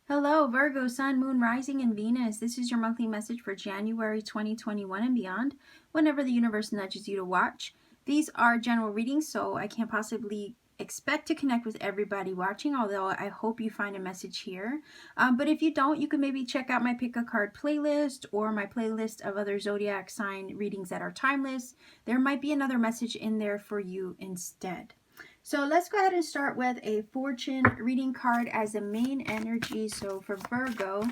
Hello, Virgo, Sun, Moon, Rising, and Venus. This is your monthly message for January 2021 and beyond, whenever the universe nudges you to watch. These are general readings, so I can't possibly expect to connect with everybody watching, although I hope you find a message here. But if you don't, you can maybe check out my Pick a Card playlist or my playlist of other zodiac sign readings that are timeless. There might be another message in there for you instead. So let's go ahead and start with a fortune reading card as the main energy. So for Virgo,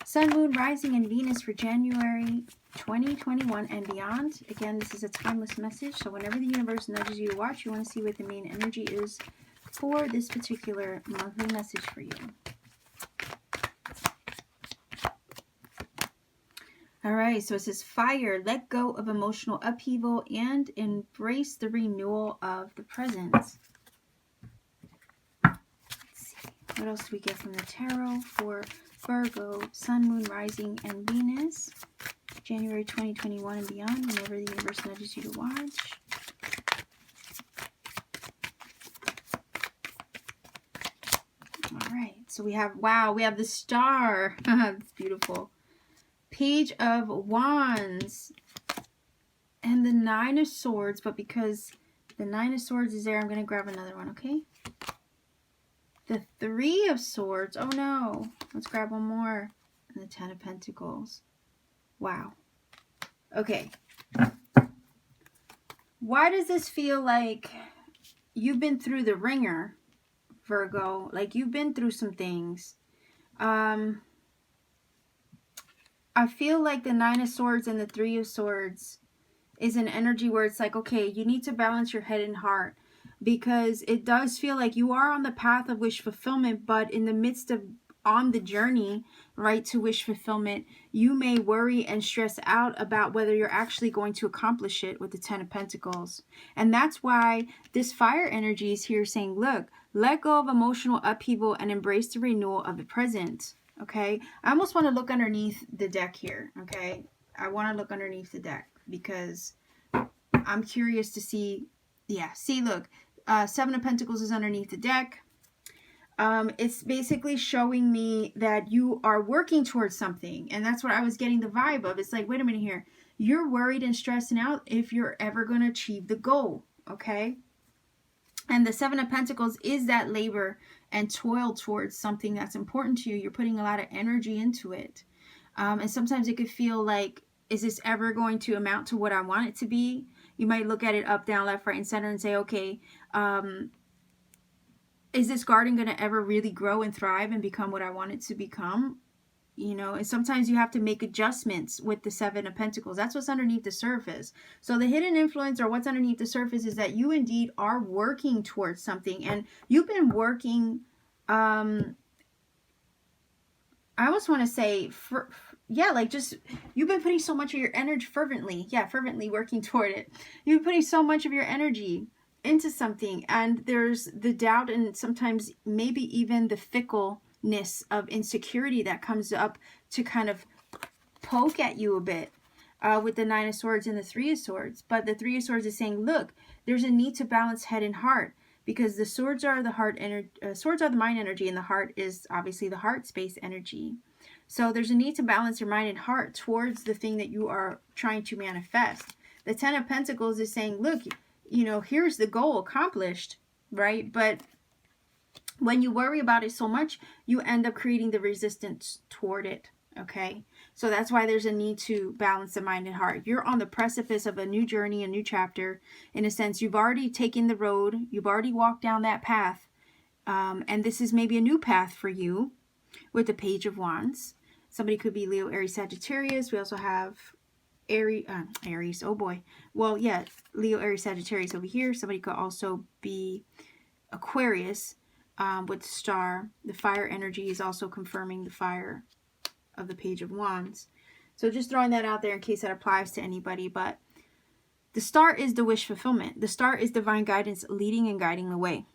Sun, Moon, Rising, and Venus for January 2021 and beyond. Again, this is a timeless message. So whenever the universe nudges you to watch, you want to see what the main energy is for this particular monthly message for you. All right, so it says fire, let go of emotional upheaval and embrace the renewal of the present. Let's see, what else do we get from the tarot for Virgo, Sun, Moon, Rising, and Venus, January 2021 and beyond, whenever the universe nudges you to watch. All right, so we have, wow, we have the star. It's beautiful. Page of Wands and the Nine of Swords, but because the Nine of Swords is there, I'm going to grab another one, okay? The Three of Swords, oh no, let's grab one more, and the Ten of Pentacles. Wow. Okay. Why does this feel like you've been through the ringer, Virgo? Like you've been through some things. I feel like the Nine of Swords and the Three of Swords is an energy where it's like, okay, you need to balance your head and heart, because it does feel like you are on the path of wish fulfillment, but in the midst of on the journey, right, to wish fulfillment, you may worry and stress out about whether you're actually going to accomplish it with the Ten of Pentacles. And that's why this fire energy is here saying, look, let go of emotional upheaval and embrace the renewal of the present. Okay, I almost want to look underneath the deck here. Okay, I want to look underneath the deck because I'm curious to see. Yeah, see, look, Seven of Pentacles is underneath the deck. It's basically showing me that you are working towards something, and that's what I was getting the vibe of. It's like, wait a minute here, you're worried and stressing out if you're ever going to achieve the goal. Okay, and the Seven of Pentacles is that labor and toil towards something that's important to you. You're putting a lot of energy into it. And sometimes it could feel like, is this ever going to amount to what I want it to be? You might look at it up, down, left, right, and center and say, okay, is this garden going to ever really grow and thrive and become what I want it to become? You know, and sometimes you have to make adjustments with the Seven of Pentacles. That's what's underneath the surface. So the hidden influence, or what's underneath the surface, is that you indeed are working towards something. And you've been working, I almost want to say, yeah, like just, you've been putting so much of your energy fervently. Yeah, fervently working toward it. You've been putting so much of your energy into something. And there's the doubt and sometimes maybe even the fickleness of insecurity that comes up to kind of poke at you a bit with the Nine of Swords and the Three of Swords. But the Three of Swords is saying, look, there's a need to balance head and heart, because the swords are the heart energy, swords are the mind energy, and the heart is obviously the heart space energy. So there's a need to balance your mind and heart towards the thing that you are trying to manifest. The Ten of Pentacles is saying, look, you know, here's the goal accomplished, right? But when you worry about it so much, you end up creating the resistance toward it, okay? So that's why there's a need to balance the mind and heart. You're on the precipice of a new journey, a new chapter. In a sense, you've already taken the road. You've already walked down that path. And this is maybe a new path for you with the Page of Wands. Somebody could be Leo, Aries, Sagittarius. We also have Aries, oh boy. Well, yeah, Leo, Aries, Sagittarius over here. Somebody could also be Aquarius with star. The fire energy is also confirming the fire of the Page of Wands. So just throwing that out there in case that applies to anybody. But the star is the wish fulfillment. The star is divine guidance leading and guiding the way.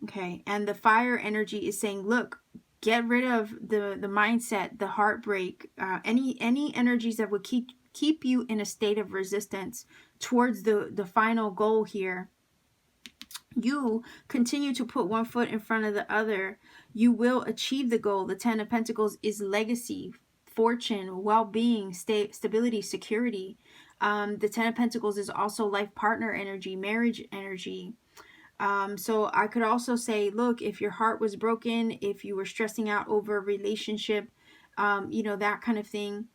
Okay, and the fire energy is saying, look, get rid of the mindset, the heartbreak, any energies that would keep you in a state of resistance towards the final goal here you continue to put one foot in front of the other, you will achieve the goal. The Ten of Pentacles is legacy, fortune, well-being, stability, security. The Ten of Pentacles is also life partner energy, marriage energy. So I could also say, look, if your heart was broken, if you were stressing out over a relationship, you know, that kind of thing,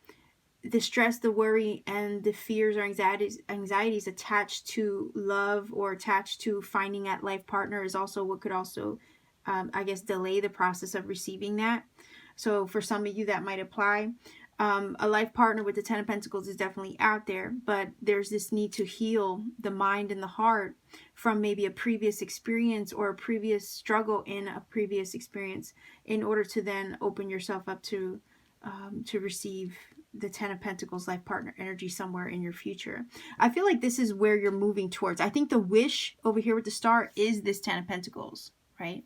the stress, the worry, and the fears or anxieties attached to love or attached to finding that life partner is also what could also, I guess, delay the process of receiving that. So for some of you that might apply. A life partner with the Ten of Pentacles is definitely out there, but there's this need to heal the mind and the heart from maybe a previous experience or a previous struggle in a previous experience in order to then open yourself up to receive the Ten of Pentacles life partner energy somewhere in your future. I feel like this is where you're moving towards. I think the wish over here with the star is this Ten of Pentacles, right?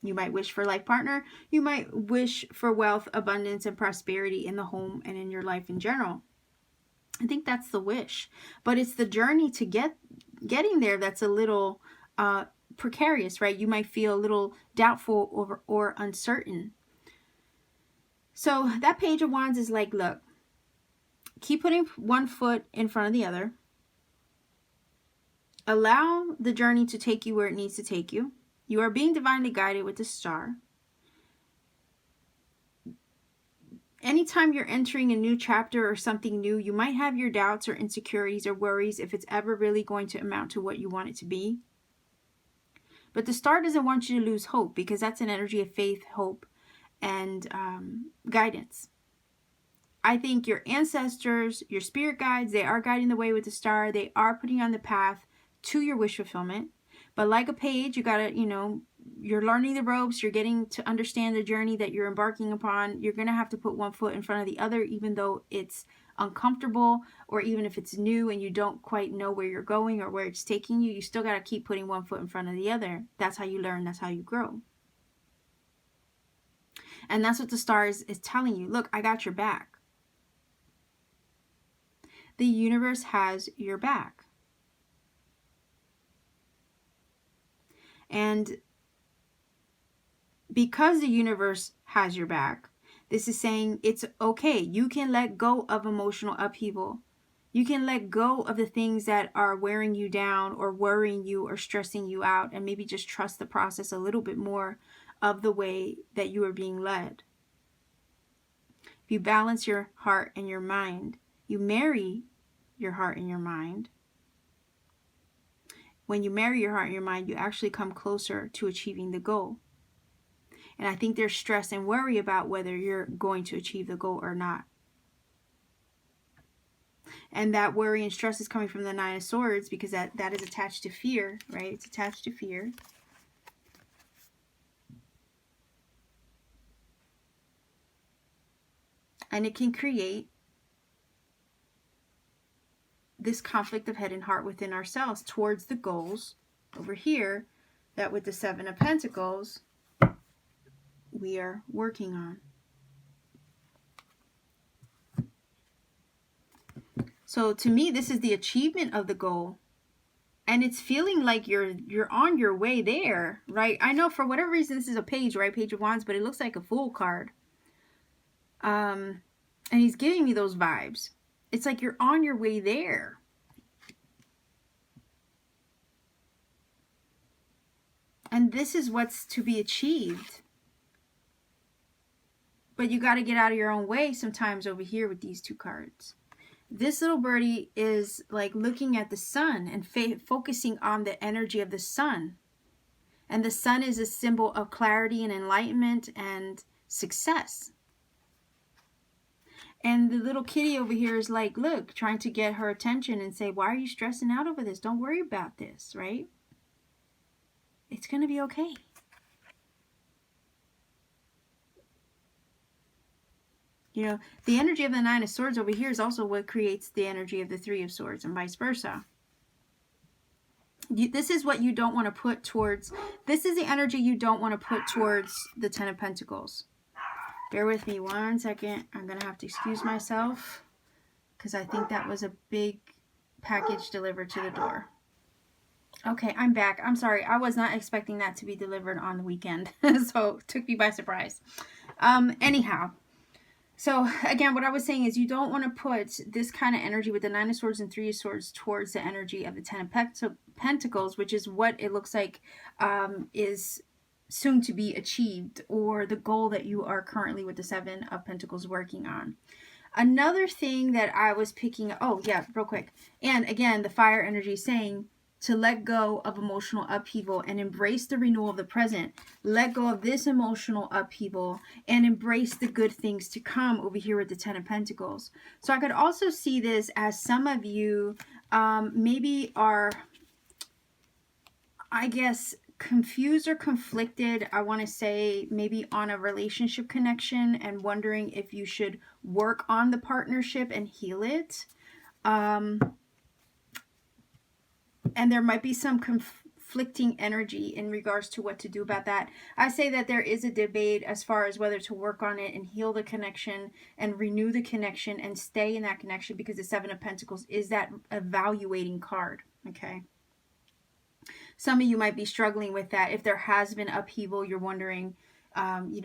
You might wish for a life partner. You might wish for wealth, abundance, and prosperity in the home and in your life in general. I think that's the wish. But it's the journey to getting there that's a little precarious, right? You might feel a little doubtful or uncertain. So that Page of Wands is like, look, keep putting one foot in front of the other. Allow the journey to take you where it needs to take you. You are being divinely guided with the star. Anytime you're entering a new chapter or something new, you might have your doubts or insecurities or worries if it's ever really going to amount to what you want it to be. But the star doesn't want you to lose hope, because that's an energy of faith, hope, and guidance. I think your ancestors, your spirit guides, they are guiding the way with the star. They are putting you on the path to your wish fulfillment. But like a page, you gotta, you know, you're learning the ropes. You're getting to understand the journey that you're embarking upon. You're going to have to put one foot in front of the other, even though it's uncomfortable, or even if it's new and you don't quite know where you're going or where it's taking you. You still got to keep putting one foot in front of the other. That's how you learn. That's how you grow. And that's what the star is telling you. Look, I got your back. The universe has your back. And because the universe has your back, this is saying it's okay. You can let go of emotional upheaval. You can let go of the things that are wearing you down or worrying you or stressing you out, and maybe just trust the process a little bit more of the way that you are being led. If you balance your heart and your mind, you marry your heart and your mind. When you marry your heart and your mind, you actually come closer to achieving the goal. And I think there's stress and worry about whether you're going to achieve the goal or not. And that worry and stress is coming from the Nine of Swords, because that is attached to fear, right? It's attached to fear. And it can create this conflict of head and heart within ourselves towards the goals over here that with the Seven of Pentacles we are working on. So to me, this is the achievement of the goal. And it's feeling like you're on your way there, right? I know for whatever reason this is a page, right? Page of Wands, but it looks like a Fool card. And he's giving me those vibes. It's like you're on your way there. And this is what's to be achieved. But you got to get out of your own way sometimes over here with these two cards. This little birdie is like looking at the sun and focusing on the energy of the sun. And the sun is a symbol of clarity and enlightenment and success. And the little kitty over here is like, look, trying to get her attention and say, why are you stressing out over this? Don't worry about this, right? It's going to be okay. You know, the energy of the Nine of Swords over here is also what creates the energy of the Three of Swords and vice versa. This is what you don't want to put towards, this is the energy you don't want to put towards the Ten of Pentacles. Bear with me 1 second. I'm going to have to excuse myself because I think that was a big package delivered to the door. Okay, I'm back. I'm sorry. I was not expecting that to be delivered on the weekend. So it took me by surprise. Anyhow. So again, what I was saying is you don't want to put this kind of energy with the Nine of Swords and Three of Swords towards the energy of the Ten of Pentacles, which is what it looks like is soon to be achieved, or the goal that you are currently with the Seven of Pentacles working on. Another thing that I was picking, oh yeah, real quick. And again, the fire energy is saying to let go of emotional upheaval and embrace the renewal of the present. Let go of this emotional upheaval and embrace the good things to come over here with the Ten of Pentacles. So I could also see this as some of you maybe are, I guess, confused or conflicted, I want to say, maybe on a relationship connection and wondering if you should work on the partnership and heal it. And there might be some conflicting energy in regards to what to do about that. I say that there is a debate as far as whether to work on it and heal the connection and renew the connection and stay in that connection, because the Seven of Pentacles is that evaluating card, okay? Some of you might be struggling with that. If there has been upheaval, you're wondering,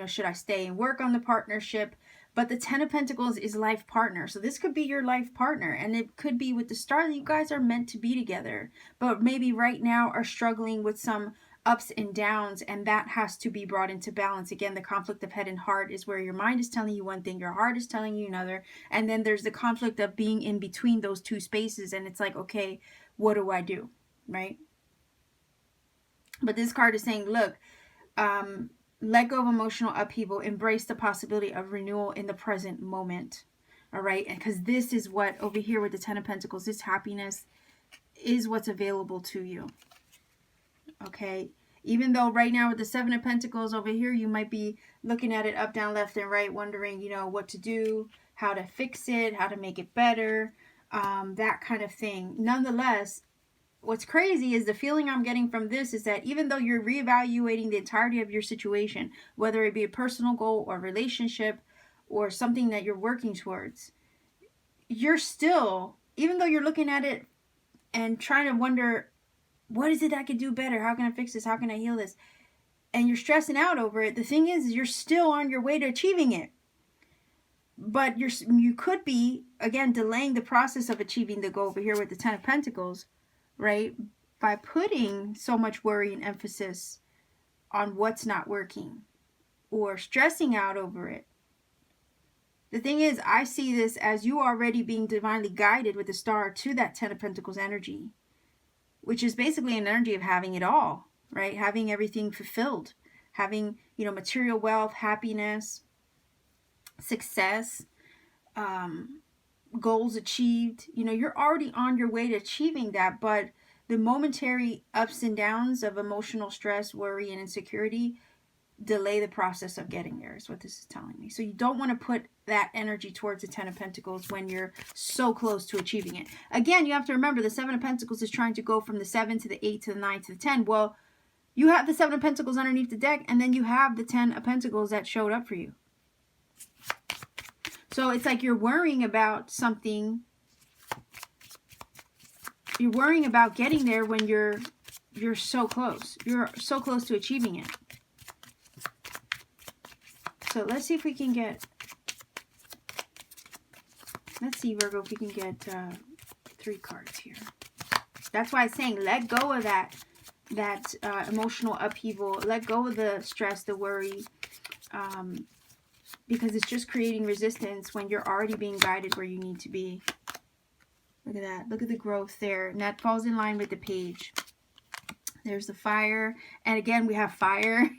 should I stay and work on the partnership? But the Ten of Pentacles is life partner. So this could be your life partner. And it could be with the Star that you guys are meant to be together. But maybe right now are struggling with some ups and downs. And that has to be brought into balance. Again, the conflict of head and heart is where your mind is telling you one thing, your heart is telling you another. And then there's the conflict of being in between those two spaces. And it's like, okay, what do I do? Right? But this card is saying, look, let go of emotional upheaval, embrace the possibility of renewal in the present moment. All right. And because this is what over here with the Ten of Pentacles, this happiness is what's available to you. Okay. Even though right now with the Seven of Pentacles over here, you might be looking at it up, down, left, and right, wondering, what to do, how to fix it, how to make it better, that kind of thing. Nonetheless, what's crazy is the feeling I'm getting from this is that even though you're reevaluating the entirety of your situation, whether it be a personal goal or relationship or something that you're working towards, you're still, even though you're looking at it and trying to wonder, what is it I could do better? How can I fix this? How can I heal this? And you're stressing out over it. The thing is, you're still on your way to achieving it. But you could be, again, delaying the process of achieving the goal over here with the Ten of Pentacles, right? By putting so much worry and emphasis on what's not working or stressing out over it. The thing is, I see this as you already being divinely guided with the Star to that Ten of Pentacles energy, which is basically an energy of having it all, right? Having everything fulfilled, having, material wealth, happiness, success, goals achieved. You're already on your way to achieving that, but the momentary ups and downs of emotional stress, worry, and insecurity delay the process of getting there, is what this is telling me. So you don't want to put that energy towards the Ten of Pentacles when you're so close to achieving it. Again, you have to remember the Seven of Pentacles is trying to go from the 7 to the 8 to the 9 to the 10. Well, you have the Seven of Pentacles underneath the deck, and then you have the 10 of Pentacles that showed up for you. So it's like you're worrying about something. You're worrying about getting there when you're so close. You're so close to achieving it. So let's see if we can get, let's see, Virgo, if we can get 3 cards here. That's why I'm saying let go of that emotional upheaval. Let go of the stress, the worry, because it's just creating resistance when you're already being guided where you need to be. Look at that. Look at the growth there. And that falls in line with the page. There's the fire. And again, we have fire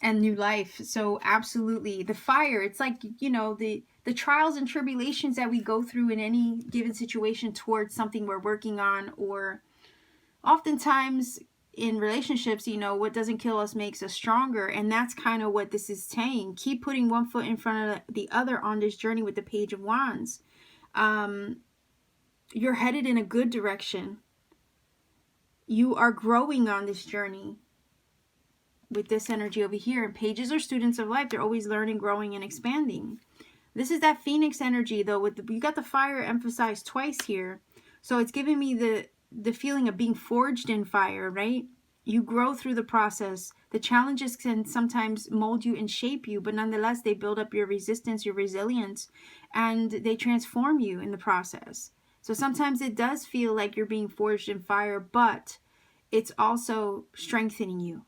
and new life. So absolutely. The fire, it's like, the trials and tribulations that we go through in any given situation towards something we're working on, or oftentimes in relationships, what doesn't kill us makes us stronger. And that's kind of what this is saying. Keep putting one foot in front of the other on this journey with the Page of Wands. You're headed in a good direction. You are growing on this journey with this energy over here. And pages are students of life. They're always learning, growing, and expanding. This is that Phoenix energy, though. You got the fire emphasized twice here. So it's giving me the feeling of being forged in fire, right? You grow through the process. The challenges can sometimes mold you and shape you, but nonetheless, they build up your resistance, your resilience, and they transform you in the process. So sometimes it does feel like you're being forged in fire, but it's also strengthening you,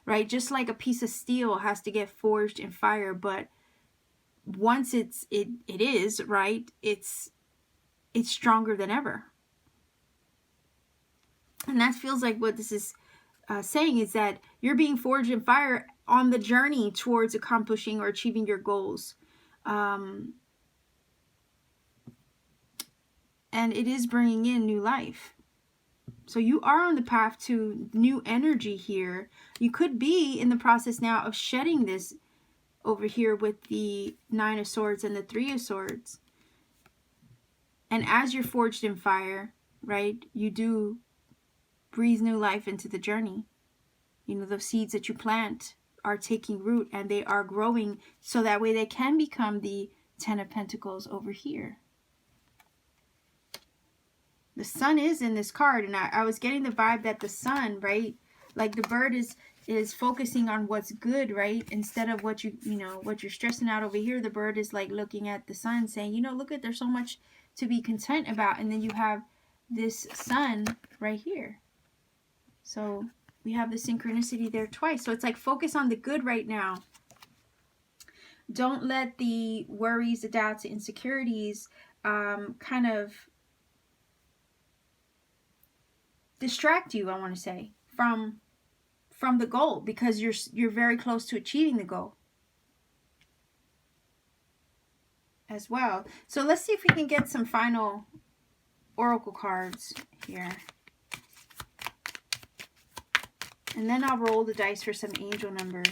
right? Just like a piece of steel has to get forged in fire, but once it is, right, it's stronger than ever. And that feels like what this is saying, is that you're being forged in fire on the journey towards accomplishing or achieving your goals. And it is bringing in new life. So you are on the path to new energy here. You could be in the process now of shedding this over here with the Nine of Swords and the Three of Swords. And as you're forged in fire, right, you do breathe new life into the journey. You know, the seeds that you plant are taking root and they are growing, so that way they can become the Ten of Pentacles over here. The sun is in this card, and I was getting the vibe that the sun, right, like the bird is focusing on what's good, right, instead of what what you're stressing out over here. The bird is like looking at the sun saying, you know, look at, there's so much to be content about. And then you have this sun right here. So we have the synchronicity there twice. So it's like, focus on the good right now. Don't let the worries, the doubts, the insecurities kind of distract you, I want to say, from the goal, because you're very close to achieving the goal as well. So let's see if we can get some final oracle cards here. And then I'll roll the dice for some angel numbers.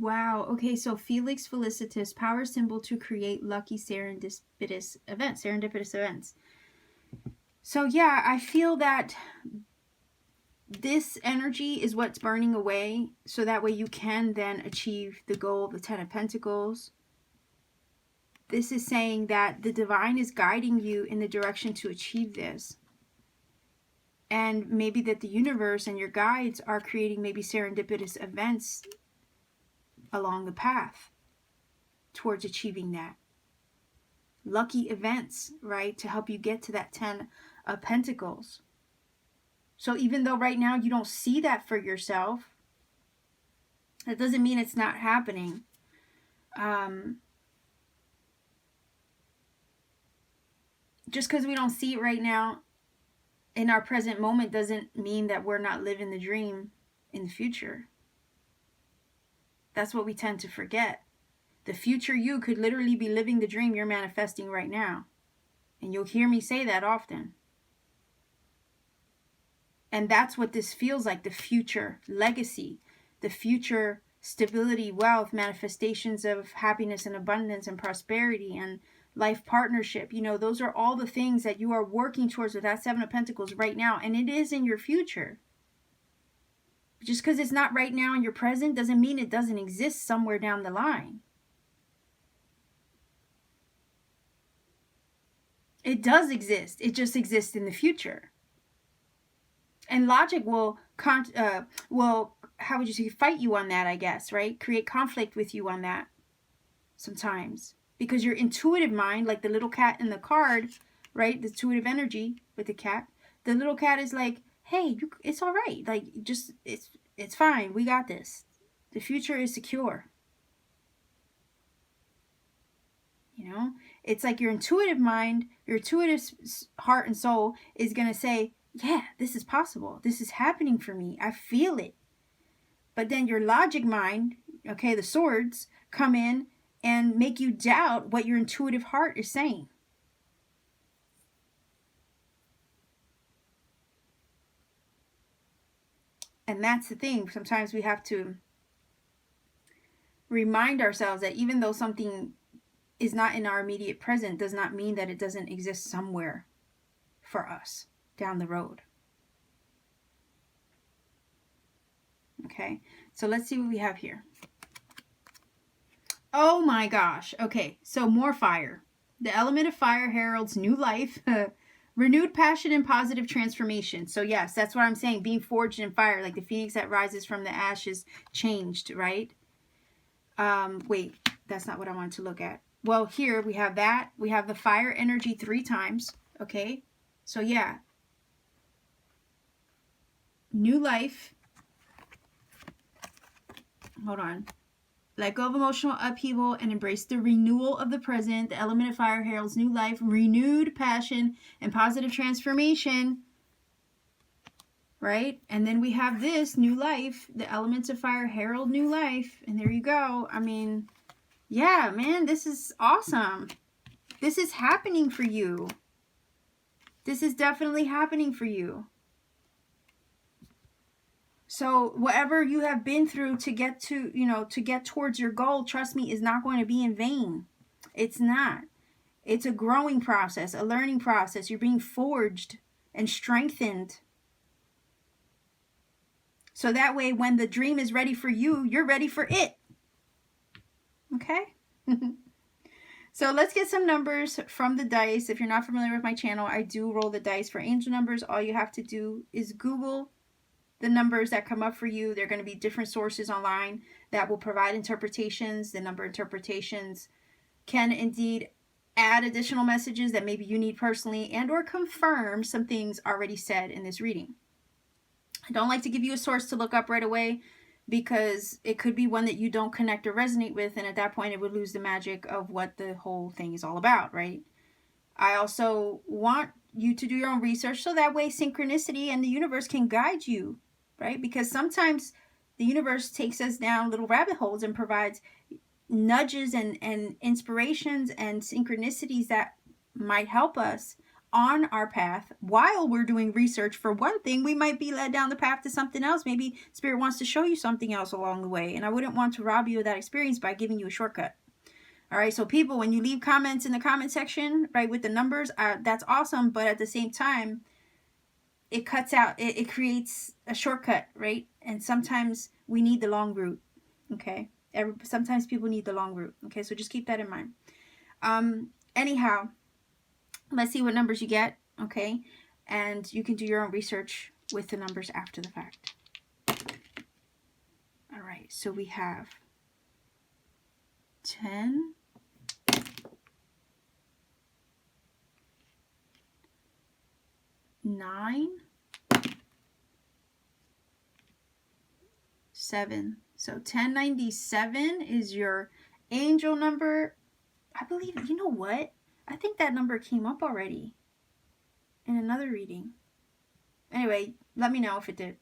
Wow. Okay, so Felix Felicitas, power symbol to create lucky serendipitous events. So yeah, I feel that this energy is what's burning away, so that way you can then achieve the goal of the Ten of Pentacles. This is saying that the divine is guiding you in the direction to achieve this. And maybe that the universe and your guides are creating maybe serendipitous events along the path towards achieving that. Lucky events, right, to help you get to that Ten of Pentacles. So even though right now you don't see that for yourself, that doesn't mean it's not happening. Just because we don't see it right now in our present moment doesn't mean that we're not living the dream in the future. That's what we tend to forget. The future you could literally be living the dream you're manifesting right now. And you'll hear me say that often. And that's what this feels like, the future legacy, the future stability, wealth, manifestations of happiness and abundance and prosperity and life partnership. You know, those are all the things that you are working towards with that Seven of Pentacles right now. And it is in your future. Just because it's not right now in your present doesn't mean it doesn't exist somewhere down the line. It does exist. It just exists in the future. And logic will how would you say, fight you on that, I guess, right? Create conflict with you on that sometimes. Because your intuitive mind, like the little cat in the card, right? The intuitive energy with the cat. The little cat is like, hey, it's all right. Like, just, it's fine. We got this. The future is secure. You know? It's like your intuitive mind, your intuitive heart and soul is going to say, yeah, this is possible. This is happening for me. I feel it. But then your logic mind, okay, the swords, come in and make you doubt what your intuitive heart is saying. And that's the thing. Sometimes we have to remind ourselves that even though something is not in our immediate present, does not mean that it doesn't exist somewhere for us down the road. Okay, so let's see what we have here. Oh my gosh. Okay, so more fire. The element of fire heralds new life, renewed passion, and positive transformation. So yes, that's what I'm saying. Being forged in fire, like the phoenix that rises from the ashes, changed, right? Wait, that's not what I wanted to look at. Well, here we have that. We have the fire energy 3 times. Okay, so yeah, new life. Hold on. Let go of emotional upheaval and embrace the renewal of the present. The element of fire heralds new life, renewed passion, and positive transformation. Right? And then we have this new life. The elements of fire herald new life. And there you go. I mean, yeah, man, this is awesome. This is happening for you. This is definitely happening for you. So whatever you have been through to get to, to get towards your goal, trust me, is not going to be in vain. It's not. It's a growing process, a learning process. You're being forged and strengthened. So that way, when the dream is ready for you, you're ready for it. Okay? So let's get some numbers from the dice. If you're not familiar with my channel, I do roll the dice for angel numbers. All you have to do is Google the numbers that come up for you. There are going to be different sources online that will provide interpretations. The number interpretations can indeed add additional messages that maybe you need personally and or confirm some things already said in this reading. I don't like to give you a source to look up right away because it could be one that you don't connect or resonate with, and at that point it would lose the magic of what the whole thing is all about, right? I also want you to do your own research so that way synchronicity and the universe can guide you, right? Because sometimes the universe takes us down little rabbit holes and provides nudges and inspirations and synchronicities that might help us on our path. While we're doing research for one thing, we might be led down the path to something else. Maybe Spirit wants to show you something else along the way, and I wouldn't want to rob you of that experience by giving you a shortcut. All right, so people, when you leave comments in the comment section, right, with the numbers, that's awesome, but at the same time, it cuts out, it creates a shortcut, right? And sometimes we need the long route, okay? Sometimes people need the long route, okay? So just keep that in mind. Anyhow, let's see what numbers you get, okay? And you can do your own research with the numbers after the fact. All right, so we have 10, 9, 7. So 1097 is your angel number. I believe, you know what? I think that number came up already in another reading. Anyway, let me know if it did.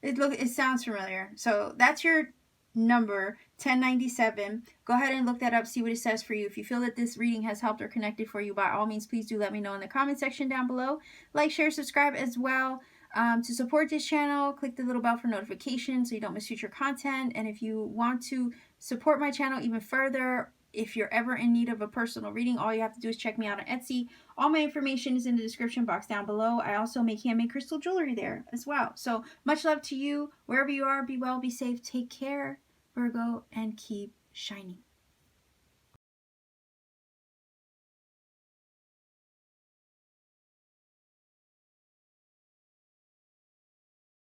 It sounds familiar. So that's your number, 1097. Go ahead and look that up, see what it says for you. If you feel that this reading has helped or connected for you, by all means, please do let me know in the comment section down below. Like, share, subscribe as well. To support this channel, click the little bell for notifications so you don't miss future content. And if you want to support my channel even further, if you're ever in need of a personal reading, all you have to do is check me out on Etsy. All my information is in the description box down below. I also make handmade crystal jewelry there as well. So much love to you. Wherever you are, be well, be safe, take care, Virgo, and keep shining.